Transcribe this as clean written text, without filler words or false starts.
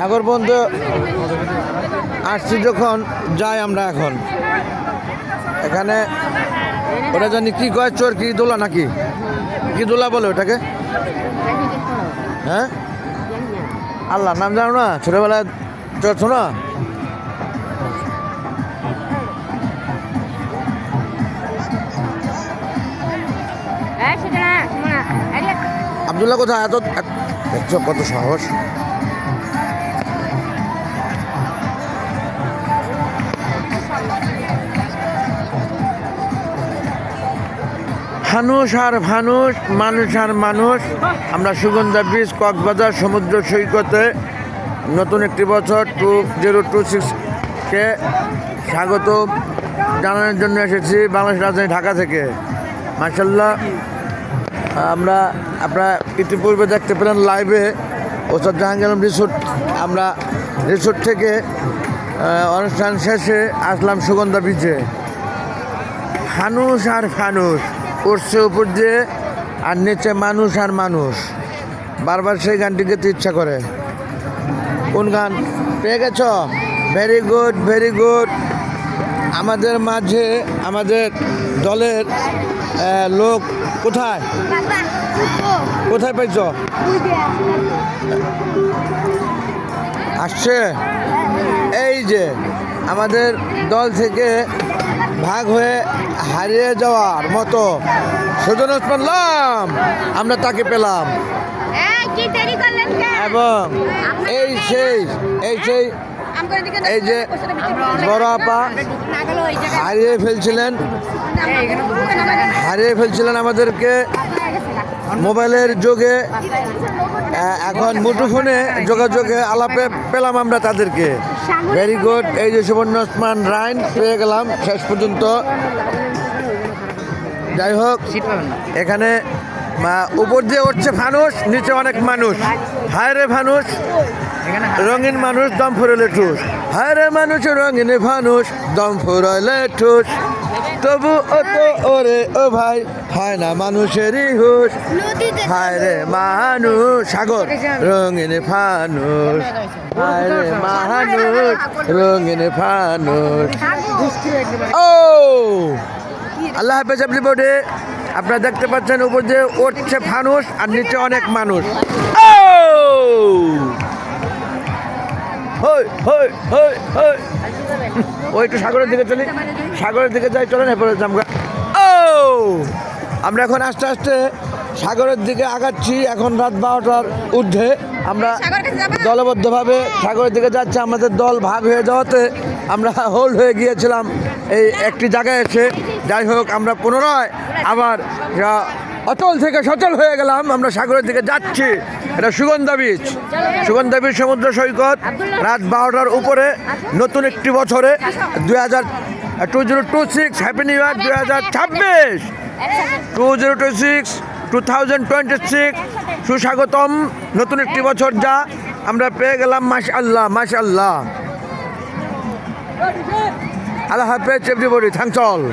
এখন পর্যন্ত আসছি যখন যাই আমরা এখন এখানে ওটা জানি কি কয় চোর কি দোলা নাকি কি দোলা বলে ওটাকে হ্যাঁ আল্লাহ নাম জানো না ছোটবেলায় চড়ছো না আব্দুল্লাহ কোথায় এত দেখছো কত সাহস ফানুস আর ফানুস মানুষ আর মানুষ আমরা সুগন্ধা ব্রিজ কক্সবাজার সমুদ্র সৈকতে নতুন একটি বছর 2026-কে স্বাগত জানানোর জন্য এসেছি বাংলাদেশ রাজধানী ঢাকা থেকে মাশাআল্লাহ আপনারা ইতিপূর্বে দেখতে পেলেন লাইভে ওস্তাদ জাহাঙ্গীর আলম রিসোর্ট আমরা রিসোর্ট থেকে অনুষ্ঠান শেষে আসলাম সুগন্ধা ব্রিজে ফানুস আর ফানুস উঠছে উপর দিয়ে আর নিচে মানুষ আর মানুষ বারবার সেই গানটি গেতে ইচ্ছা করে কোন গান পেয়ে গেছ ভেরি গুড ভেরি গুড আমাদের মাঝে আমাদের দলের লোক কোথায় কোথায় পাইছ আসছে এই যে আমাদের দল থেকে ভাগ হয়ে হারিয়ে যাওয়ার মতো সুজন ওসমান আমরা তাকে পেলাম এবং এই যে বড় আপা হারিয়ে ফেলছিলেন আমাদেরকে মোবাইলের যোগে এখন মুঠোফোনে যোগাযোগে আলাপে পেলাম আমরা তাদেরকে ভেরি গুড এই যে সুবর্ণ ওসমান রাইন পেয়ে গেলাম শেষ পর্যন্ত যাই হোক এখানে উপর দিয়ে উঠছে ফানুস নিচে অনেক মানুষ হায় রে ফানুস রঙিন মানুষ দম ফুরলে ঠুস হায় রে মানুষ রঙিন ফানুস দম ফুরলে ঠুস তবু ও তো ওরে ও ভাই হয় না মানুষেরই হুশ হায় রে মানুষ সাগর রঙিন ফানুস হায় রে মানুষ রঙিন ফানুস ও আল্লাহ হাফেজ এভরিবডি আপনারা দেখতে পাচ্ছেন উপর দিয়ে উঠছে ফানুস আর নিচে অনেক মানুষ ওই একটু সাগরের দিকে চলি সাগরের দিকে যাই চলেন এরপরে আমরা আমরা এখন আস্তে আস্তে সাগরের দিকে আগাচ্ছি এখন রাত 12টার ঊর্ধ্বে আমরা দলবদ্ধভাবে সাগরের দিকে যাচ্ছি আমাদের দল ভাগ হয়ে যাওয়াতে আমরা হোল্ড হয়ে গিয়েছিলাম এই একটি জায়গায় এসে যাই হোক আমরা পুনরায় আবার অচল থেকে সচল হয়ে গেলাম আমরা সাগরের দিকে যাচ্ছি এটা সুগন্ধা ব্রিজ সমুদ্র সৈকত রাত 12টার উপরে নতুন একটি বছরে 2026 হ্যাপি নিউ ইয়ার 2026 সুস্বাগতম নতুন একটি বছর যা আমরা পেয়ে গেলাম মাশাআল্লাহ মাশাআল্লাহ আল্লাহ হাফেজ এভরিবডি থ্যাঙ্কস অল